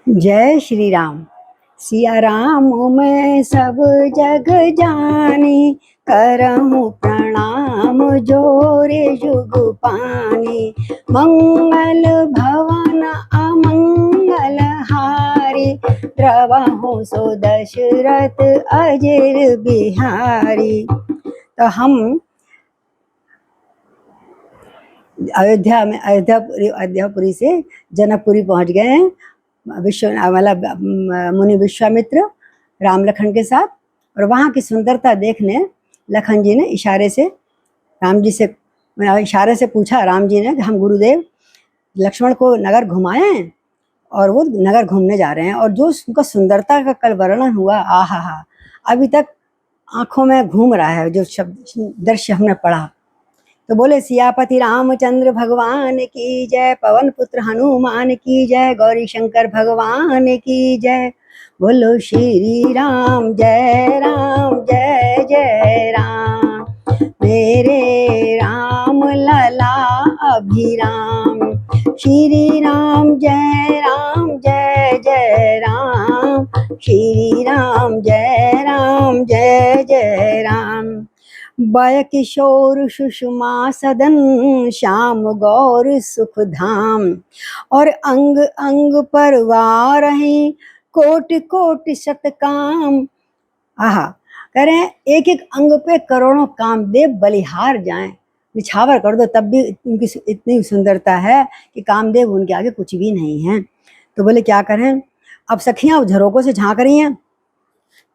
जय श्री राम। सिया राम मैं सब जग जानी, करहूँ प्रणाम जोरे जुग पानी। मंगल भवन अमंगल हारी, द्रवहु सो दशरथ अजिर बिहारी। तो हम अयोध्यापुरी से जनकपुरी पहुंच गए हैं। मुनि विश्वामित्र राम लखन के साथ, और वहाँ की सुंदरता देखने लखन जी ने इशारे से पूछा राम जी ने कि हम गुरुदेव लक्ष्मण को नगर घुमाएं, और वो नगर घूमने जा रहे हैं। और जो उनका सुंदरता का कल वर्णन हुआ, आहा, अभी तक आंखों में घूम रहा है जो शब्द दृश्य हमने पढ़ा। तो बोले सियापति रामचंद्र भगवान की जय, पवन पुत्र हनुमान की जय, गौरी शंकर भगवान की जय। बोलो श्री राम जय जय राम, मेरे राम लला अभिराम। श्री राम जय राम, श्री राम जय जय राम। बय किशोर सुषमा सदन, श्याम गौर सुख धाम। और अंग अंग पर वार हैं, कोट कोट शत काम। आहा, कह रहे हैं एक एक अंग पे करोड़ों कामदेव बलिहार जाएं, निछावर कर दो तब भी उनकी इतनी सुंदरता है कि कामदेव उनके आगे कुछ भी नहीं है। तो बोले क्या करें। अब सखियां झरोकों से झांक रही हैं,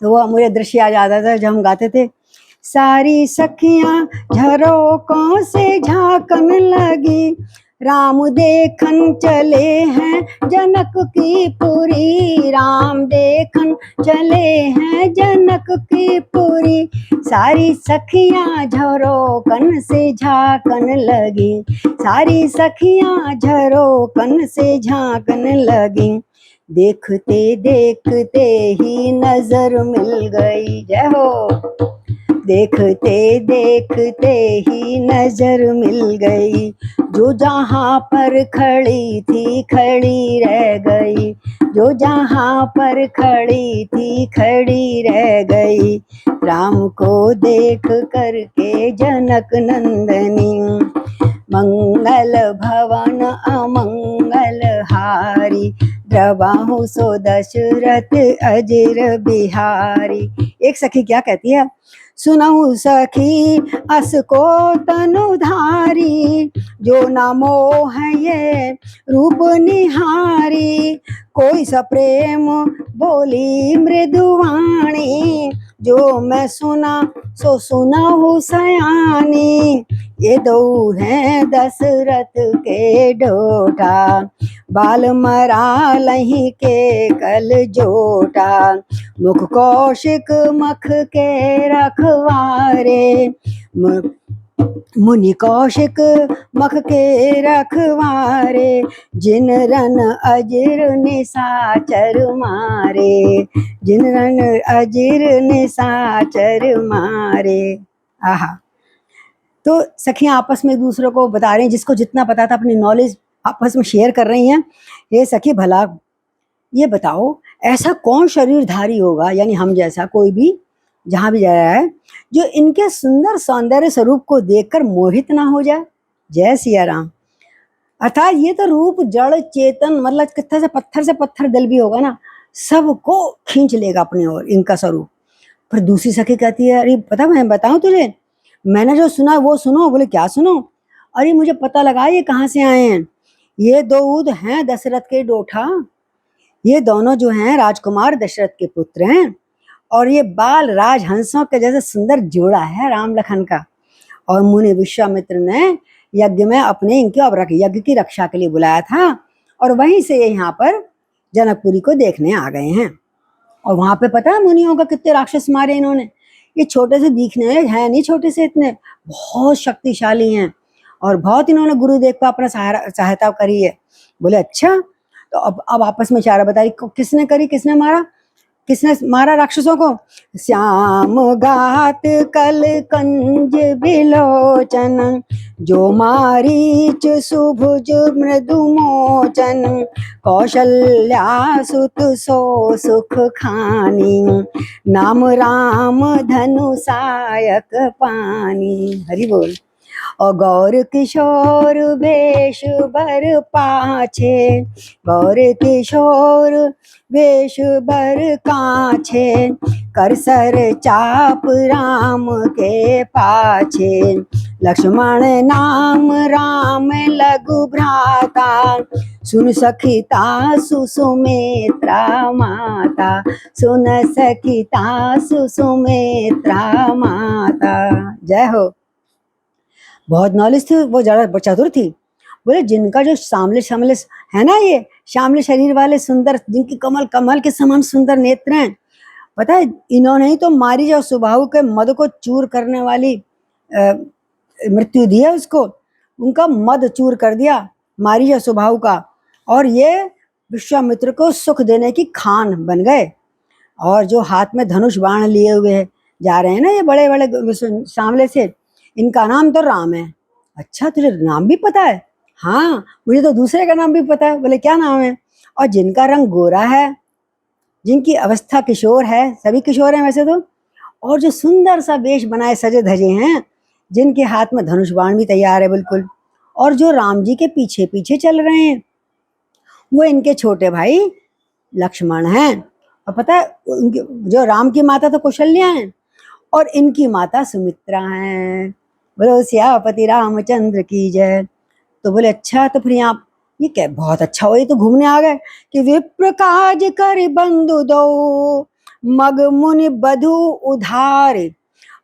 तो वो मुझे दृश्य याद आता था जब हम गाते थे। सारी सखियां झरोकों से झांकन लगी, राम देखन चले हैं जनक की पुरी। राम देखन चले हैं जनक की पुरी, सारी सखियां झरोकन से झांकन लगी। सारी सखियां झरोकन से झांकन लगी, देखते देखते ही नजर मिल गई। जय हो। देखते देखते ही नजर मिल गई, जो जहाँ पर खड़ी थी खड़ी रह गई। जो जहाँ पर खड़ी थी खड़ी रह गई, राम को देख करके जनक नंदनी। मंगल भवन अमंगल हारी, द्रवाहु सो दशरथ अजिर बिहारी। एक सखी क्या कहती है, सुनहु सखी अस को तनुधारी, जो न मोह ये रूप निहारी। कोई सप्रेम बोली मृदुवाणी, जो मैं सुना सो सुनहु सयानी। ये दो हैं दशरथ के डोटा, बाल मरा लही के कल जोटा। मुख कौशिक मख के रखवारे, मुनि कौशिक मख के रखवारे। जिन रन अजिर निशाचर मारे, जिन रन अजिर निशाचर मारे। आहा, तो सखियां आपस में एक दूसरे को बता रही हैं, जिसको जितना पता था अपनी नॉलेज आपस में शेयर कर रही हैं। ये सखी भला ये बताओ, ऐसा कौन शरीरधारी होगा, यानी हम जैसा कोई भी जहां भी जा रहा है, जो इनके सुंदर सौंदर्य स्वरूप को देखकर मोहित ना हो जाए। जय सिया राम। अर्थात ये तो रूप जड़ चेतन, मतलब कितने से पत्थर दिल भी होगा ना, सबको खींच लेगा अपनी ओर इनका स्वरूप। पर दूसरी सखी कहती है, अरे पता मैं बताऊं तुझे, मैंने जो सुना वो सुनो। बोले क्या सुनो। अरे मुझे पता लगा ये कहाँ से आए हैं। ये दो हैं दशरथ के डोठा, ये दोनों जो हैं राजकुमार दशरथ के पुत्र हैं, और ये बाल राजहंसों के जैसे सुंदर जोड़ा है राम लखन का। और मुनि विश्वामित्र ने यज्ञ में अपने इनके यज्ञ की रक्षा के लिए बुलाया था, और वहीं से ये यहाँ पर जनकपुरी को देखने आ गए हैं। और वहां पे पता है मुनियों का कितने राक्षस मारे इन्होंने। ये छोटे से दिखने में है नहीं, छोटे से इतने बहुत शक्तिशाली हैं, और बहुत इन्होंने गुरुदेव को अपना सहायता करी है। बोले अच्छा। तो अब आपस में इशारा बताई किसने करी, किसने मारा। किसने मारा राक्षसों को? श्याम गात कल कंज बिलोचन, जो मारीच सुभुज मृदुमोचन, कौशल्या सुत सो सुख खानी, नाम राम धनु सायक पानी। हरि बोल। और गौर किशोर वेश बर पाछे, गौर किशोर वेश बर काछे, करसर चाप राम के पाछे, लक्ष्मण नाम राम लघु भ्राता, सुन सखिता सुसुमित्रा माता, सुन सखिता सुसुमित्रा माता। जय हो। बहुत नॉलेज थी, वो ज्यादा चतुर थी। बोले जिनका जो सामले सामले है ना, ये श्यामले शरीर वाले सुंदर, जिनकी कमल कमल के समान सुंदर नेत्र हैं, पता है इन्होंने ही तो मारीच और सुबाहु के मद को चूर करने वाली मृत्यु दी है उसको। उनका मद चूर कर दिया मारीच और सुबाहु का, और ये विश्वामित्र को सुख देने की खान बन गए। और जो हाथ में धनुष बाण लिए हुए जा रहे हैं ना ये बड़े बड़े सामले से, इनका नाम तो राम है। अच्छा तुझे नाम भी पता है? हाँ मुझे तो दूसरे का नाम भी पता है। बोले क्या नाम है? और जिनका रंग गोरा है, जिनकी अवस्था किशोर है, सभी किशोर हैं वैसे तो, और जो सुंदर सा वेश बनाए सजे धजे हैं, जिनके हाथ में धनुष बाण भी तैयार है बिल्कुल, और जो राम जी के पीछे पीछे चल रहे हैं, वो इनके छोटे भाई लक्ष्मण हैं। और पता है उनकी जो राम की माता तो कौशल्या है, और इनकी माता सुमित्रा है। बोलो सियापति रामचंद्र की जय। तो बोले अच्छा तो फिर यहाँ ये क्या, बहुत अच्छा हुआ ये तो घूमने आ गए। कि विप्र काज कर बंधु दो, मग मुनि बधु उधार,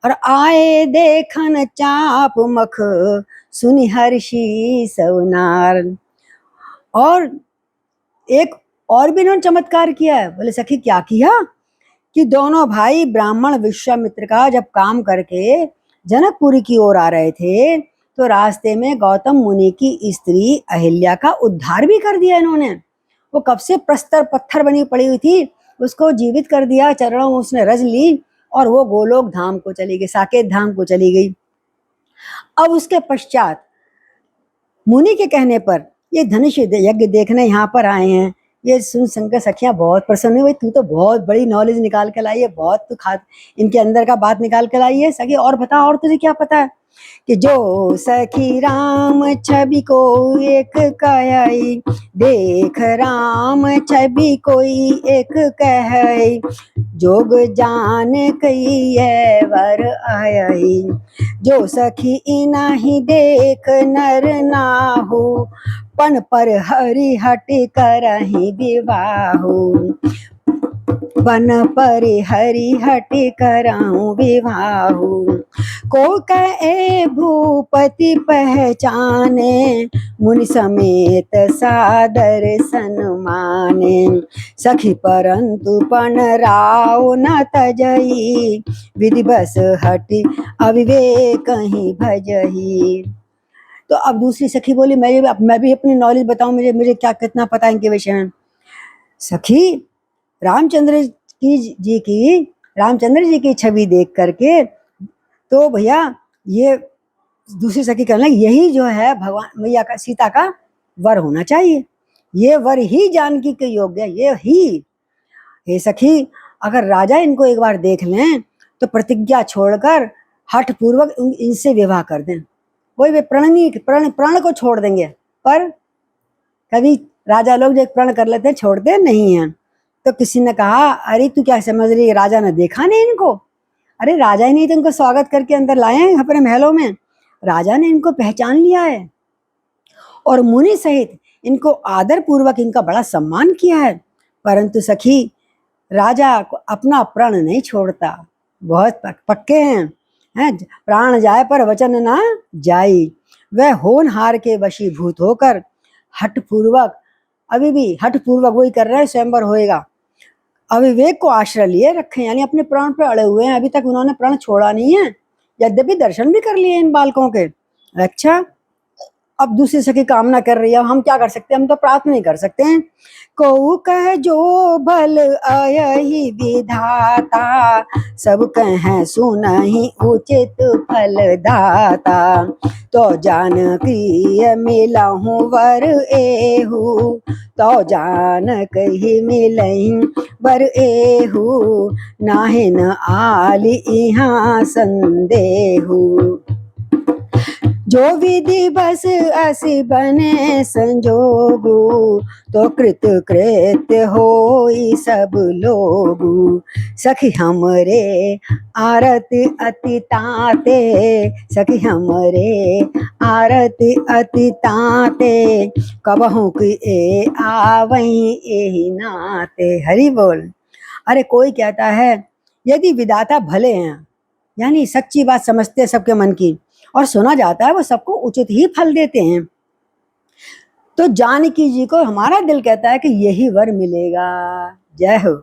और आए देखन चाप मख, सुनि हर्षि सवनार। और एक और भी इन्होंने चमत्कार किया है। बोले सखी क्या किया? कि दोनों भाई ब्राह्मण विश्वामित्र का जब काम करके जनकपुरी की ओर आ रहे थे, तो रास्ते में गौतम मुनि की स्त्री अहिल्या का उद्धार भी कर दिया इन्होंने। वो कब से प्रस्तर पत्थर बनी पड़ी हुई थी, उसको जीवित कर दिया, चरणों में उसने रज ली, और वो गोलोक धाम को चली गई, साकेत धाम को चली गई। अब उसके पश्चात मुनि के कहने पर ये धनुष यज्ञ देखने यहाँ पर आए हैं। ये सुन शंकर सखियां बहुत प्रसन्न हुई। तू तो बहुत बड़ी नॉलेज निकाल के लाई है, बहुत तू खा इनके अंदर का बात निकाल के लाई है। सखी और बता, और तुझे क्या पता है? कि जो सखी राम छवि को एक कही, देख राम छवि कोई एक कही, जोग जान कई है वर आई, जो सखी इनाही देख नर नाहु, पन पर हरि हट करहि विवाहु, बन पर हरि हट कराऊं विवाहु। को कहे भूपति पहचाने, मुनि समेत सादर सन्माने, सखी परंतु पन राव न तजही, विधि बस हटि अविवेक कहीं भजही। तो अब दूसरी सखी बोली मैं भी अपनी नॉलेज बताऊं, मुझे क्या कितना पता है इनके विषय में। सखी रामचंद्र जी की छवि देख करके तो भैया ये दूसरी सखी कहने लगी यही जो है भगवान मैया का सीता का वर होना चाहिए, ये वर ही जानकी के योग्य है, ये ही। हे सखी अगर राजा इनको एक बार देख लें तो प्रतिज्ञा छोड़कर हठ पूर्वक इनसे विवाह कर दें। कोई वे प्रण को छोड़ देंगे, पर कभी राजा लोग जो प्रण कर लेते हैं छोड़ते नहीं हैं। तो किसी ने कहा अरे तू क्या समझ रही है, राजा ने देखा नहीं इनको? अरे राजा ही नहीं तो इनको स्वागत करके अंदर लाए हैं अपने महलों में, राजा ने इनको पहचान लिया है और मुनि सहित इनको आदर पूर्वक इनका बड़ा सम्मान किया है। परंतु सखी राजा को अपना प्राण नहीं छोड़ता, बहुत पक्के हैं, प्राण जाए पर वचन ना जाई। वह होनहार के वशीभूत होकर हठ पूर्वक, अभी भी हठ पूर्वक वही कर रहे हैं, स्वयंवर होएगा, अविवेक को आश्रय लिए रखे, यानी अपने प्राण पे अड़े हुए हैं। अभी तक उन्होंने प्राण छोड़ा नहीं है, यद्यपि दर्शन भी कर लिए इन बालकों के। अच्छा अब दूसरी सखी कामना कर रही है, हम क्या कर सकते हैं, हम तो प्रार्थना नहीं कर सकते हैं। को कह जो भल अयहि विधाता, सब कह सुनहि उचित फल दाता। तो जानकी मिलहु वर एहू, तो जानक ही मिलहि वर एहू, नाहि न आली इहाँ संदेहू। जो विधि बस असी बने संजोगु, तो कृत कृत्य होई सब लोगु। सखी हमरे आरती अति ताते, सखी हमरे आरती अति ताते, कबहू की ए आवई एहि नाते। हरि बोल। अरे कोई कहता है यदि विधाता भले हैं, यानी सच्ची बात समझते हैं सबके मन की, और सुना जाता है वो सबको उचित ही फल देते हैं, तो जानकी जी को हमारा दिल कहता है कि यही वर मिलेगा। जय हो।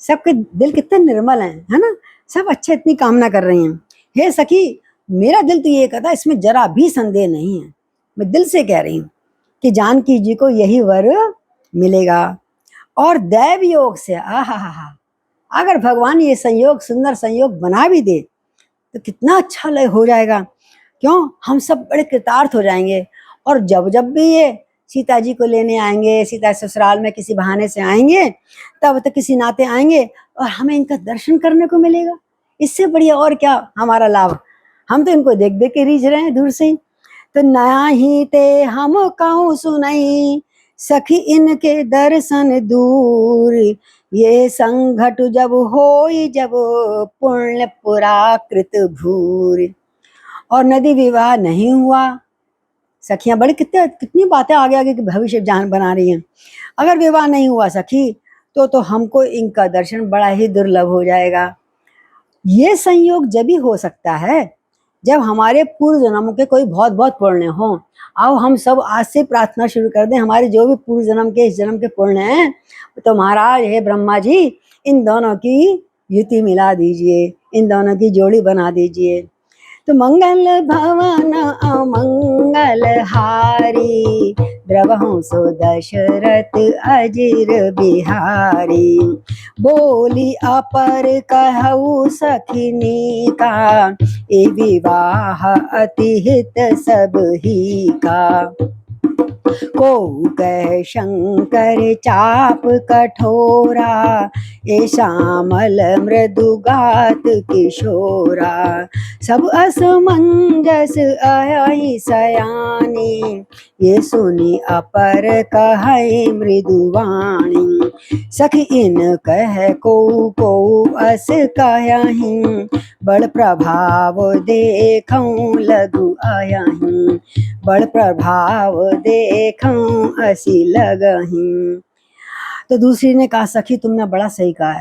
सबके दिल कितने निर्मल हैं, है ना, सब अच्छे इतनी कामना कर रही हैं। हे सखी, मेरा दिल तो ये कहता है, इसमें जरा भी संदेह नहीं है, मैं दिल से कह रही हूँ कि जानकी जी को यही वर मिलेगा। और दैव योग से आहा, अगर भगवान ये संयोग, सुंदर संयोग बना भी दे तो कितना अच्छा हो जाएगा। क्यों, हम सब बड़े कृतार्थ हो जाएंगे। और जब जब भी ये सीता जी को लेने आएंगे, सीता ससुराल में किसी बहाने से आएंगे, तब तो किसी नाते आएंगे और हमें इनका दर्शन करने को मिलेगा। इससे बढ़िया और क्या हमारा लाभ। हम तो इनको देख देख के रीझ रहे हैं दूर से ही। तो नया ही ते हम कहूँ सुनई, सखी इनके दर्शन दूर, ये संघट जब होई जब पुण्य पुराकृत भूर। और नदी विवाह नहीं हुआ, सखियां बड़ी कितनी बातें आगे आगे की भविष्य जान बना रही हैं। अगर विवाह नहीं हुआ सखी तो हमको इनका दर्शन बड़ा ही दुर्लभ हो जाएगा। ये संयोग जब भी हो सकता है जब हमारे पूर्व जन्मों के कोई बहुत बहुत पुण्य हो। आओ हम सब आज से प्रार्थना शुरू कर दें, हमारे जो भी पूर्व जन्म के इस जन्म के पुण्य हैं, तो महाराज हे ब्रह्मा जी इन दोनों की युति मिला दीजिए, इन दोनों की जोड़ी बना दीजिए। तो मंगल भवन अमंगल हारी, द्रवहु सो दशरथ अजिर बिहारी। बोली अपर कहु सखिनी का, ए विवाह अति हित सब ही का। को कह शंकर चाप कठोरा, ए श्यामल मृदुगात किशोरा। सब असमंजस आई सयानी, ये सुनी अपर कहे मृदुवाणी। सखी इन कह को अस कहहीं, बड़ प्रभाव देखऊं लघु आयाहीं, बड़ प्रभाव देखऊं असी लगहीं। तो दूसरी ने कहा सखी तुमने बड़ा सही कहा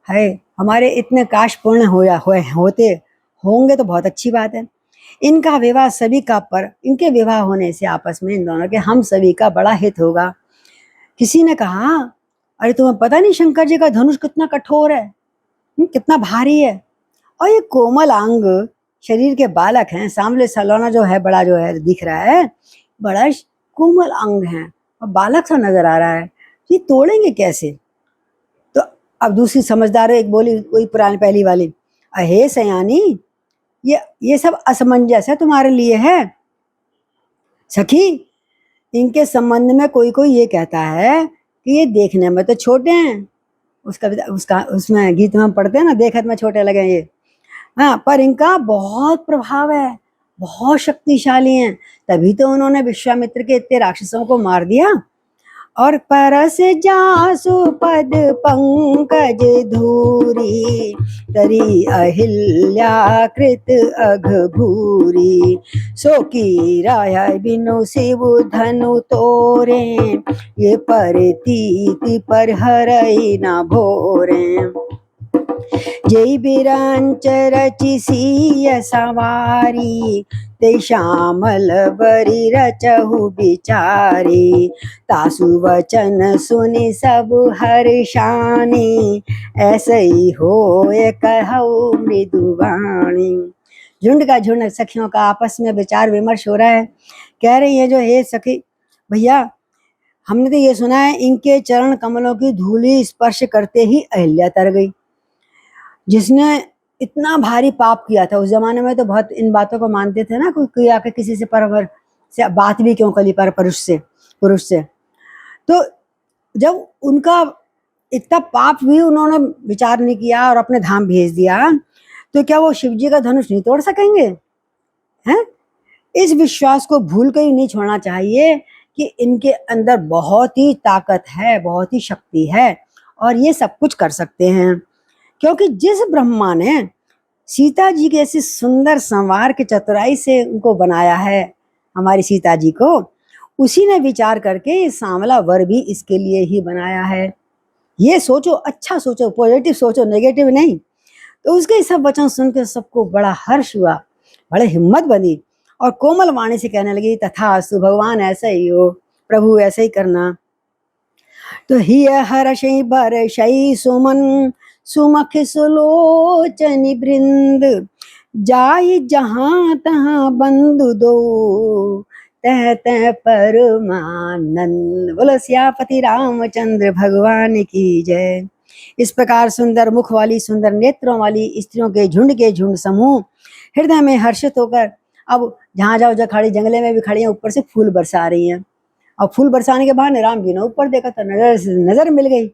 है हमारे इतने काश पूर्ण होते होंगे तो बहुत अच्छी बात है। इनका विवाह सभी का, पर इनके विवाह होने से आपस में इन दोनों के हम सभी का बड़ा हित होगा। किसी ने कहा अरे तुम्हें पता नहीं शंकर जी का धनुष कितना कठोर है, कितना भारी है, और ये कोमल अंग शरीर के बालक हैं, सामने सलोना जो है बड़ा जो है दिख रहा है, बड़ा कोमल अंग है और बालक सा नजर आ रहा है, ये तोड़ेंगे कैसे। तो अब दूसरी समझदार एक बोली, कोई पुरानी पहली वाली, अहे सयानी ये सब असमंजस है तुम्हारे लिए है। सखी इनके संबंध में कोई ये कहता है कि ये देखने में तो छोटे हैं, उसमें गीत में पढ़ते हैं ना, देखत में छोटे लगे ये, हाँ, पर इनका बहुत प्रभाव है, बहुत शक्तिशाली हैं। तभी तो उन्होंने विश्वामित्र के इतने राक्षसों को मार दिया। और परस जासु पद पंकज धूरी, तरी अहिल्या कृत अघभूरी। सो की राय बिनु शिव धनु तोरे, ये परतीति पर हरई न भोरे। जय बिरंच रचि सिय सवारी, ते श्यामल बरी रचहु बिचारी। तासु वचन सुनि सब हर्षानी, ऐसे ही होए कहु मृदुवाणी। झुंड का झुंड सखियों का आपस में विचार विमर्श हो रहा है कह रही है जो, हे सखी भैया, हमने तो ये सुना है इनके चरण कमलों की धूली स्पर्श करते ही अहिल्या तर गई। जिसने इतना भारी पाप किया था, उस जमाने में तो बहुत इन बातों को मानते थे ना, कोई आके किसी से परवर से बात भी क्यों करी, पर पुरुष से। तो जब उनका इतना पाप भी उन्होंने विचार नहीं किया और अपने धाम भेज दिया, तो क्या वो शिव जी का धनुष नहीं तोड़ सकेंगे? हैं? इस विश्वास को भूल कर ही नहीं छोड़ना चाहिए कि इनके अंदर बहुत ही ताकत है, बहुत ही शक्ति है और ये सब कुछ कर सकते हैं। क्योंकि जिस ब्रह्मा ने सीता जी के ऐसे सुंदर संवार के चतुराई से उनको बनाया है, हमारी सीता जी को, उसी ने विचार करके ये सांवला वर भी इसके लिए ही बनाया है। ये सोचो, अच्छा सोचो, पॉजिटिव सोचो, नेगेटिव नहीं। तो उसके सब वचन सुन के सबको बड़ा हर्ष हुआ, बड़े हिम्मत बनी और कोमल वाणी से कहने लगी, तथास्तु, भगवान ऐसा ही हो, प्रभु ऐसे ही करना। तो हिय हर्षि बरषि सुमन, सुमख सुलोचनि बृंद, जाई जहां तहां बंधु दो, तह तह परमानंद। बोलो सियापति रामचंद्र भगवान की जय। इस प्रकार सुंदर मुख वाली, सुंदर नेत्रों वाली स्त्रियों के झुंड समूह हृदय में हर्षित होकर अब जहां जाओ, जहाँ खड़ी, जंगले में भी खड़ी हैं, ऊपर से फूल बरसा रही हैं। और फूल बरसाने के बाद राम जी ने ऊपर देखा तो नजर मिल गई।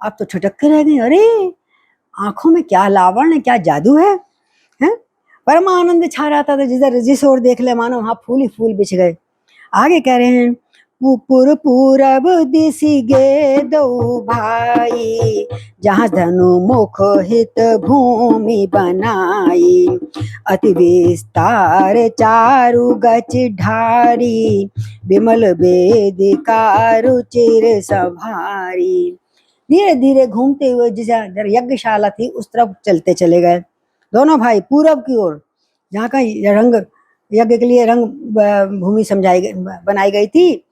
अब तो छटक के रह गई, अरे आंखों में क्या लावण्य, क्या जादू है, हैं? परमानंद छा रहा था, तो जिधर जिस ओर देख ले मानो वहां फूल ही फूल बिछ गए। आगे कह रहे हैं, पुपुर पूरब दिशि गे दो भाई, जहाँ धनु मुख हित भूमि बनाई, अति विस्तार चारु गच ढारी, विमल वेदिका रुचिर सभारी। धीरे धीरे घूमते हुए जिधर यज्ञशाला थी उस तरफ चलते चले गए दोनों भाई, पूरब की ओर, जहाँ का रंग यज्ञ के लिए रंग भूमि बनाई गई थी।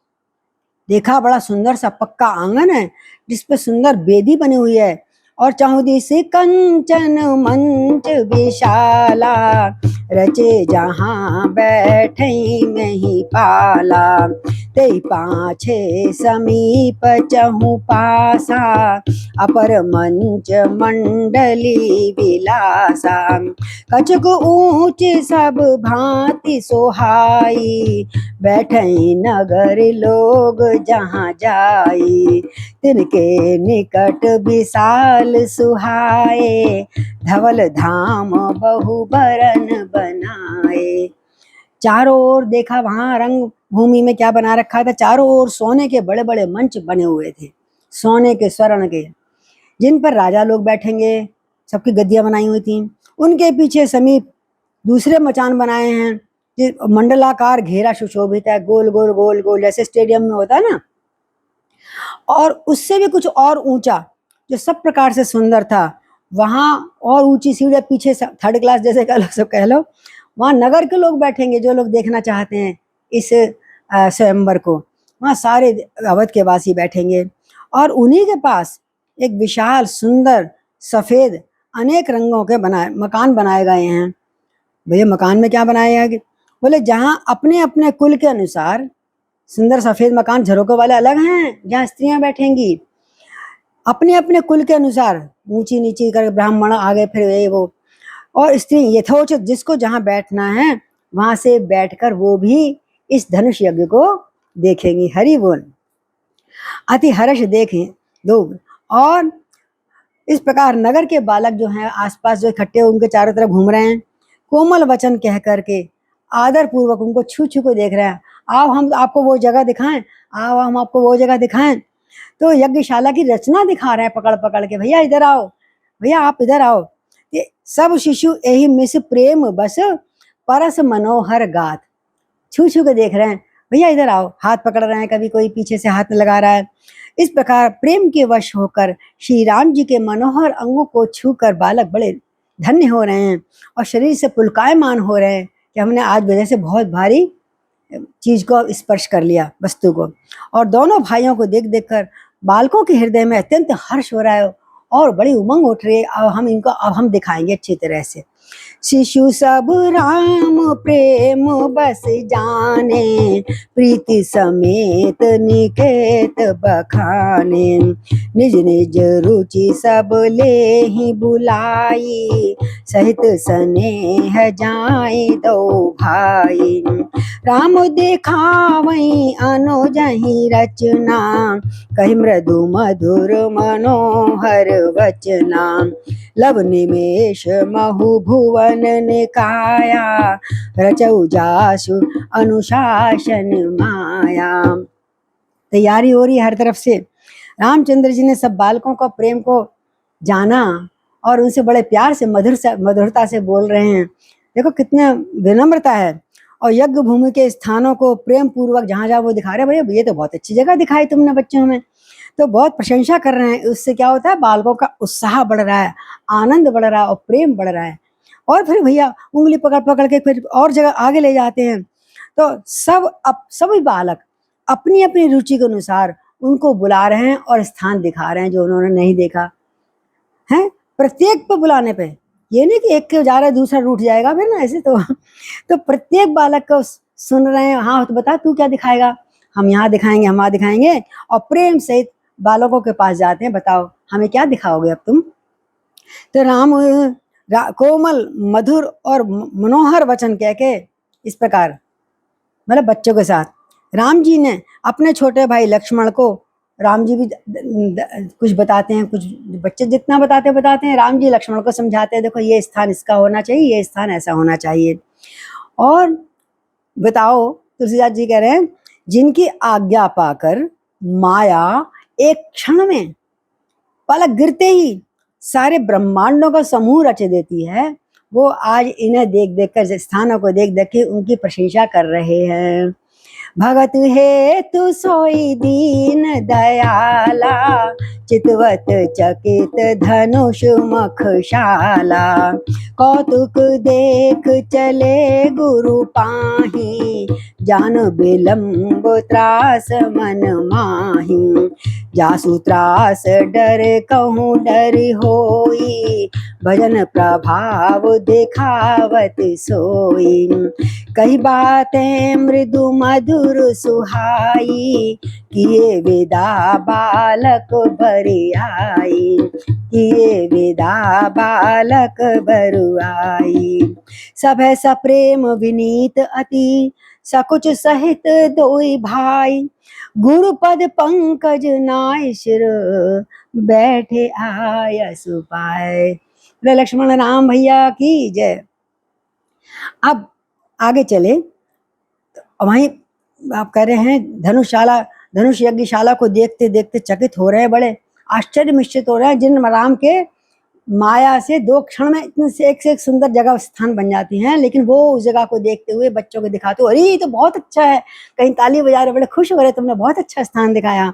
देखा बड़ा सुंदर सा पक्का आंगन है जिसपे सुंदर बेदी बनी हुई है और चाहुदी से कंचन मंच विशाला, रचे जहाँ बैठे में ही पाला, ते पाछे समीप चहु पासा, अपर मंच मंडली विलासा, कछुक ऊंच सब भांति सोहाई, बैठे नगर लोग जहाँ जाई, तिनके निकट विशाल सुहाए, धवल धाम बहु बरन बनाए। चारों ओर देखा, वहां रंग भूमि में क्या बना रखा था, चारों ओर सोने के बड़े बड़े मंच बने हुए थे, सोने के, स्वर्ण के, जिन पर राजा लोग बैठेंगे, सबकी गद्दियां बनाई हुई थी। उनके पीछे समीप दूसरे मचान बनाए हैं, मंडलाकार घेरा सुशोभित है, गोल गोल गोल गोल, जैसे स्टेडियम में होता है ना। और उससे भी कुछ और ऊंचा, जो सब प्रकार से सुंदर था, वहां और ऊंची सीढ़ियां पीछे, थर्ड क्लास जैसे कह लो, सब कह लो। वहां नगर के लोग बैठेंगे, जो लोग देखना चाहते हैं इस स्वयंवर को, वहां सारे अवध के वासी बैठेंगे। और उन्हीं के पास एक विशाल सुंदर सफेद अनेक रंगों के मकान बनाए गए हैं। भैया मकान में क्या बनाया गया? बोले जहाँ अपने अपने कुल के अनुसार सुंदर सफेद मकान, झरोकों वाले अलग हैं जहाँ स्त्रियां बैठेंगी, अपने अपने कुल के अनुसार ऊंची नीची कर, ब्राह्मण आगे, फिर ये वो, और स्त्री यथोचित जिसको जहाँ बैठना है वहां से बैठकर वो भी इस धनुष यज्ञ को देखेंगी। हरि बोल। अति हर्ष देखें लोग। और इस प्रकार नगर के बालक जो हैं आसपास जो इकट्ठे उनके चारों तरफ घूम रहे हैं, कोमल वचन कह करके आदर पूर्वक उनको छू छू को देख रहे हैं। आओ हम आपको वो जगह दिखाएं, आओ हम आपको वो जगह दिखाएं। तो यज्ञशाला की रचना दिखा रहे हैं पकड़ पकड़ के, भैया इधर आओ, भैया आप इधर आओ। ये सब शिशु यही मिस प्रेम बस परस मनोहर गात, छू छू के देख रहे हैं, भैया इधर आओ, हाथ पकड़ रहे हैं, कभी कोई पीछे से हाथ लगा रहा है। इस प्रकार प्रेम के वश होकर श्री राम जी के मनोहर अंगों को छूकर बालक बड़े धन्य हो रहे हैं और शरीर से पुलकायमान हो रहे हैं कि हमने आज वजह से बहुत भारी चीज को स्पर्श कर लिया, वस्तु को। और दोनों भाइयों को देख देख कर बालकों के हृदय में अत्यंत हर्ष हो रहा है और बड़ी उमंग उठ रही है, अब हम दिखाएंगे अच्छी तरह से। शिशु सब राम प्रेम बस जाने, प्रीति समेत निकेत बखाने, निज निज रुचि सब ले ही बुलाई, सहित स्नेह जाए दो भाई। राम दिखावई अनुजहि रचना, कहि मृदु मधुर मनोहर वचना, लब निमेष महु भुवन निकाया, रचौ जासु अनुशासन माया। तैयारी हो रही है हर तरफ से। रामचंद्र जी ने सब बालकों का प्रेम को जाना और उनसे बड़े प्यार से मधुरता से बोल रहे हैं। देखो कितना विनम्रता है। और यज्ञ भूमि के स्थानों को प्रेम पूर्वक जहाँ जहाँ वो दिखा रहे हैं, भैया ये तो बहुत अच्छी जगह दिखाई तुमने बच्चों में, तो बहुत प्रशंसा कर रहे हैं। उससे क्या होता है, बालकों का उत्साह बढ़ रहा है, आनंद बढ़ रहा है और प्रेम बढ़ रहा है। और फिर भैया उंगली पकड़ पकड़ के फिर और जगह आगे ले जाते हैं। तो सभी बालक अपनी अपनी रुचि के अनुसार उनको बुला रहे हैं और स्थान दिखा रहे हैं जो उन्होंने नहीं देखा है। प्रत्येक पे बुलाने पे, ये नहीं कि एक के जा रहा है दूसरा रूठ जाएगा फिर ना, ऐसे तो प्रत्येक बालक को सुन रहे हैं। हाँ तो बता तू क्या दिखाएगा, हम यहाँ दिखाएंगे, हम वहाँ दिखाएंगे। और प्रेम सहित बालकों के पास जाते हैं, बताओ हमें क्या दिखाओगे अब तुम। तो राम कोमल मधुर और मनोहर वचन कह के इस प्रकार, मतलब बच्चों के साथ राम जी ने अपने छोटे भाई लक्ष्मण को, राम जी भी कुछ बताते हैं, कुछ बच्चे जितना बताते हैं, राम जी लक्ष्मण को समझाते हैं, देखो ये स्थान इसका होना चाहिए, ये स्थान ऐसा होना चाहिए। और बताओ तुलसीदास जी कह रहे हैं, जिनकी आज्ञा पाकर माया एक क्षण में पलक गिरते ही सारे ब्रह्मांडों का समूह रच देती है, वो आज इन्हें देख देख कर, स्थानों को देख देख के उनकी प्रशंसा कर रहे हैं। भगत हेतु सोई दीन दयाला, चितवत चकित धनुष मखशाला, कौतुक देख चले गुरु पाही, जान बिलम्ब त्रास मन माही, जासु त्रास डर कहूँ डर होई, भजन प्रभाव दिखावत सोई, कई बातें मृदु मधुर सुहाई, किए विदा बालक बरियाई, किए विदा बालक बरुआई, सब है सप्रेम विनीत अति, सकुच सहित दोई भाई, गुरुपद पंकज नाय शिर, बैठे आयस पाए। लक्ष्मण राम भैया की जय। अब आगे चले तो वहीं आप कह रहे हैं धनुष यज्ञशाला को देखते देखते चकित हो रहे हैं, बड़े आश्चर्य मिश्रित हो रहे हैं, जिन राम के माया से 2 क्षण में इतने से एक सुंदर जगह स्थान बन जाती हैं। लेकिन वो उस जगह को देखते हुए बच्चों को दिखाते हुए, अरे ये तो बहुत अच्छा है, कहीं ताली बजा रहे, बड़े खुश हो रहे, तुमने बहुत अच्छा स्थान दिखाया।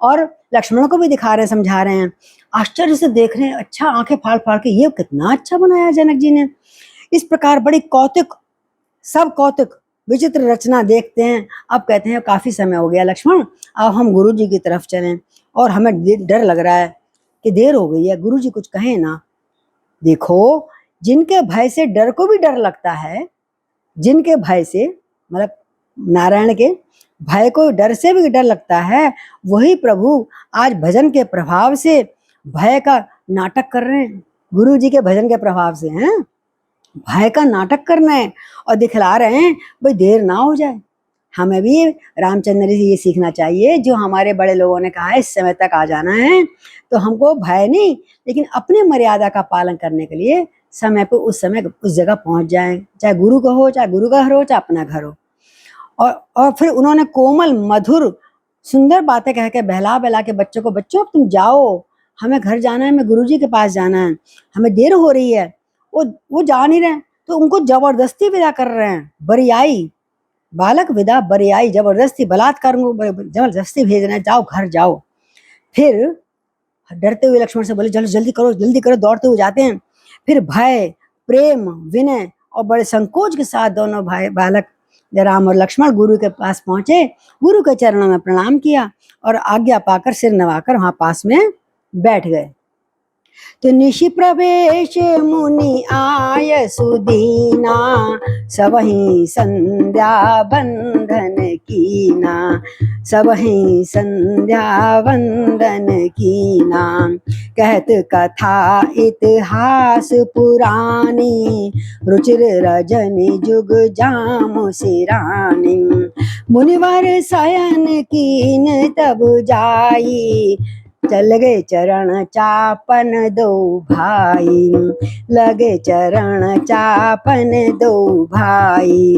और लक्ष्मण को भी दिखा रहे हैं, समझा रहे हैं, आश्चर्य से देख रहे हैं, अच्छा आंखें फाड़ फाड़ के, ये कितना अच्छा बनाया जनक जी ने। इस प्रकार बड़ी कौतुक विचित्र रचना देखते हैं। अब कहते हैं काफी समय हो गया लक्ष्मण, अब हम गुरु जी की तरफ चलें, और हमें डर लग रहा है कि देर हो गई है, गुरु जी कुछ कहें ना। देखो जिनके भय से डर को भी डर लगता है, जिनके भय से, मतलब नारायण के भय को डर से भी डर लगता है, वही प्रभु आज भजन के प्रभाव से भय का नाटक कर रहे हैं। गुरु जी के भजन के प्रभाव से हैं, भय का नाटक करना है और दिखला रहे हैं भाई देर ना हो जाए। हमें भी रामचंद्र जी से ये सीखना चाहिए जो हमारे बड़े लोगों ने कहा है, इस समय तक आ जाना है, तो हमको भय नहीं, लेकिन अपनी मर्यादा का पालन करने के लिए समय पे उस जगह पहुंच जाएं, चाहे गुरु का हो, चाहे गुरु का घर हो, चाहे अपना घर हो। और फिर उन्होंने कोमल मधुर सुंदर बातें कह के बहला के बच्चों को, बच्चों तुम जाओ, हमें घर जाना है, हमें गुरु जी के पास जाना है, हमें देर हो रही है। वो जा नहीं रहे, तो उनको जबरदस्ती विदा कर रहे हैं, बरियाई, बालक विदा बरियाई, जबरदस्ती बलात्कार, जबरदस्ती भेज रहे हैं, जाओ घर जाओ। फिर डरते हुए लक्ष्मण से बोले, चलो जल्दी करो, दौड़ते हुए जाते हैं। फिर भय, प्रेम, विनय और बड़े संकोच के साथ दोनों भाई बालक राम और लक्ष्मण गुरु के पास पहुंचे, गुरु के चरणों में प्रणाम किया और आज्ञा पाकर सिर नवाकर वहां पास में बैठ गए। तो निशि प्रवेश मुनि आय सुदीना, सबहि संध्या बंधन कीना, सबहि संध्या बंधन कीना। कहत कथा इतिहास पुरानी, रुचिर रजनी जुग जाम सिरानी। मुनिवर शयन कीन तब जाई, चल गए चरण चापन दो भाई, लगे चरण चापन दो भाई।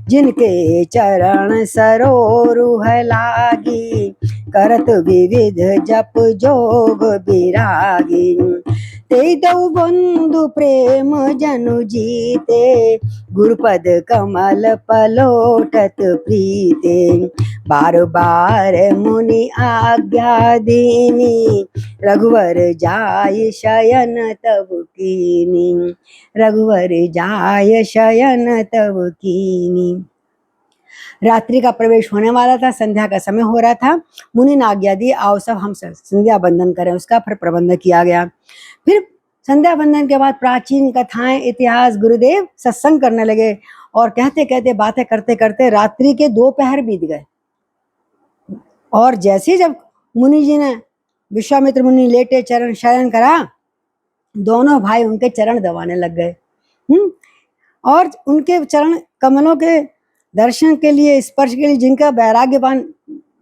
जिनके चरण सरोरुह लागी, करत विविध जप जोग विरागी। ते दो बंधु प्रेम जनु जीते, गुरुपद कमल पलोटत प्रीते। बार बार मुनि आज्ञा दीनी, रघुवर जाय शयन तब कीनी, रघुवर जाय शयन तब कीनी। रात्रि का प्रवेश होने वाला था, संध्या का समय हो रहा था। मुनि ने आज्ञा दी, आओ सब हम संध्या बंदन करें। उसका फिर प्रबंध किया गया। फिर संध्या बंदन के बाद प्राचीन कथाएं, इतिहास, गुरुदेव सत्संग करने लगे और कहते कहते बातें करते करते रात्रि के 2 पहर बीत गए। और जैसे जब मुनि जी ने, विश्वामित्र मुनि लेटे चरण शयन करा, दोनों भाई उनके चरण दबाने लग गए। और उनके चरण कमलों के दर्शन के लिए, स्पर्श के लिए, जिनका वैराग्यवान,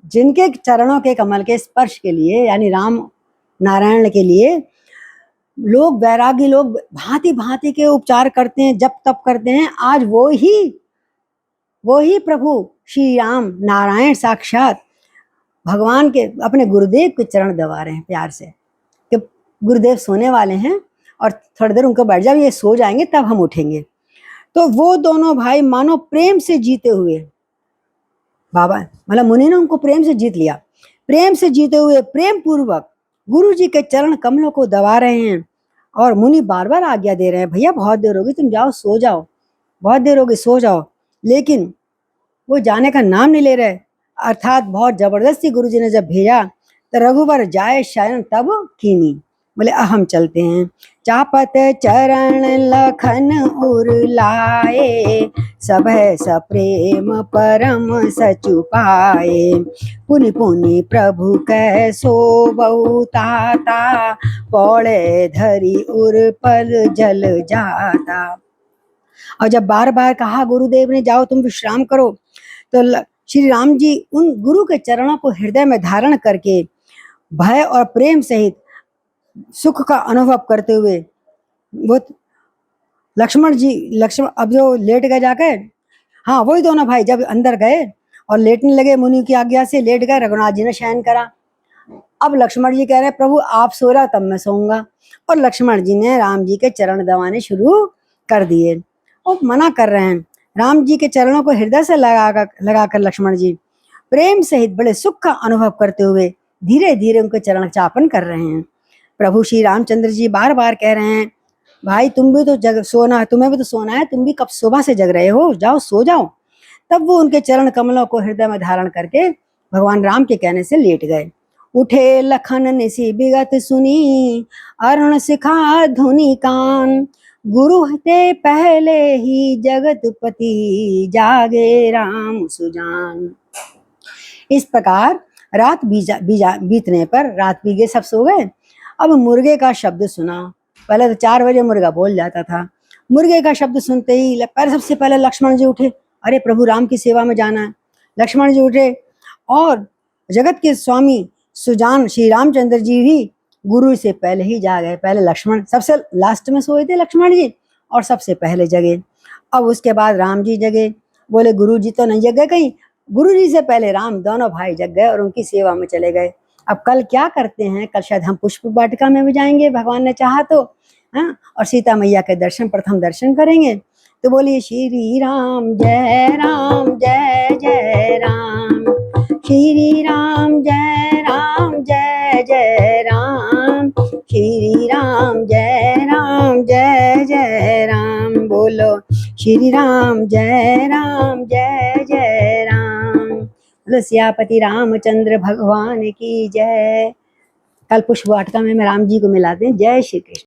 जिनके चरणों के कमल के स्पर्श के लिए, यानी राम नारायण के लिए लोग, वैरागी लोग भांति भांति के उपचार करते हैं, जप तप करते हैं। आज वो ही प्रभु श्री राम नारायण साक्षात भगवान के अपने गुरुदेव के चरण दबा रहे हैं प्यार से, कि गुरुदेव सोने वाले हैं और थोड़ी देर उनको बैठ जाओ, ये सो जाएंगे तब हम उठेंगे। तो वो दोनों भाई मानो प्रेम से जीते हुए, बाबा मतलब मुनि ने उनको प्रेम से जीत लिया, प्रेम से जीते हुए प्रेम पूर्वक गुरु जी के चरण कमलों को दबा रहे हैं। और मुनि बार बार आज्ञा दे रहे हैं, भैया बहुत देर होगी, तुम जाओ सो जाओ, बहुत देर होगी सो जाओ। लेकिन वो जाने का नाम नहीं ले रहे। अर्थात बहुत जबरदस्ती गुरु जी ने जब भेजा तो रघुवर जाए शयन तब कीनी, बोले हम चलते हैं। चापत चरण लखन उरलाए, सब सप्रेम परम सचु पाए। पुनि पुनि प्रभु कै सो बहुताता, पौड़े धरी उर पल जल जाता। और जब बार बार कहा गुरुदेव ने जाओ तुम विश्राम करो, तो श्री राम जी उन गुरु के चरणों को हृदय में धारण करके भय और प्रेम सहित सुख का अनुभव करते हुए, वो लक्ष्मण अब जो लेट गए जाकर, हाँ वही दोनों भाई जब अंदर गए और लेटने लगे, मुनि की आज्ञा से लेट गए, रघुनाथ जी ने शयन करा। अब लक्ष्मण जी कह रहे प्रभु आप सो रहा तब मैं सोऊंगा, और लक्ष्मण जी ने राम जी के चरण दबाने शुरू कर दिए और मना कर रहे हैं। राम जी के चरणों को हृदय से लगाकर लक्ष्मण जी प्रेम सहित बड़े सुख का अनुभव करते हुए धीरे धीरे उनके चरण चापन कर रहे हैं। प्रभु श्री रामचंद्र जी बार बार कह रहे हैं, भाई तुम भी तो सोना, तुम्हें भी तो सोना है, तुम भी कब सुबह से जग रहे हो, जाओ सो जाओ। तब वो उनके चरण कमलों को हृदय में धारण करके भगवान राम के कहने से लेट गए। उठे लखन निसी बिगत सुनी, अरुण शिखा धुनि कान, गुरु ते पहले ही जगतपति, जागे राम सुजान। इस प्रकार रात बीतने पर, रात बीगे सब सो गए। अब मुर्गे का शब्द सुना। पहले तो 4 बजे मुर्गा बोल जाता था। मुर्गे का शब्द सुनते ही सबसे पहले लक्ष्मण जी उठे, अरे प्रभु राम की सेवा में जाना है। लक्ष्मण जी उठे और जगत के स्वामी सुजान श्री रामचंद्र जी भी गुरु से पहले ही जा गए। पहले लक्ष्मण सबसे लास्ट में सोए थे लक्ष्मण जी, और सबसे पहले जगे। अब उसके बाद राम जी जगे, बोले गुरु जी तो नहीं जग गए कहीं, गुरु जी से पहले राम दोनों भाई जग गए और उनकी सेवा में चले गए। अब कल क्या करते हैं, कल शायद हम पुष्प वाटिका में भी जाएंगे भगवान ने चाहा तो, हाँ, और सीता मैया के प्रथम दर्शन करेंगे। तो बोलिए श्री राम जय जय राम, श्री राम जय जय राम, श्री राम जय राम। बोलो श्री राम जय जय राम। बोलो सियापति रामचंद्र भगवान की जय। कल पुष्प वाटिका में राम जी को मिलाते हैं। जय श्री कृष्ण।